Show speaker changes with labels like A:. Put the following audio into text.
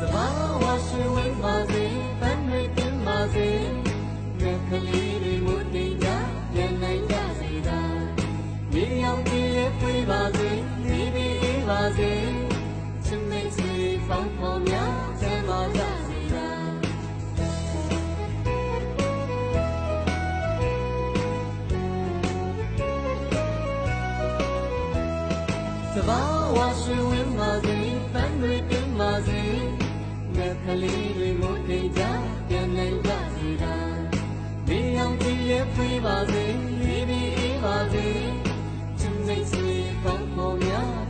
A: စဘာဝရှိဝင်ပါစေပန်းတွေပင်ပါစေငါကလေးတွေမွတ်နေကြပြန်နိုင်ကြစေသာမြေရောက်ကြည့်ရဲ့ပြေးပါစေဒီဒီအေးပါစေချစ်မိတ်ဆွေပေါင်းဖော်များချမ်းသာကြစေသာစဘာဝရှိဝင်ပါစေပန်းတွေပင်ပါစေငါကလေးတွေမွတ်နေကြပြန်နိုင်ကြစေသာမြေရောက်ကြည့်ရဲ့ပြေးပါစေဒီဒီအေးပါစေချစ်မိတ်ဆွေပေါင်းဖော်များ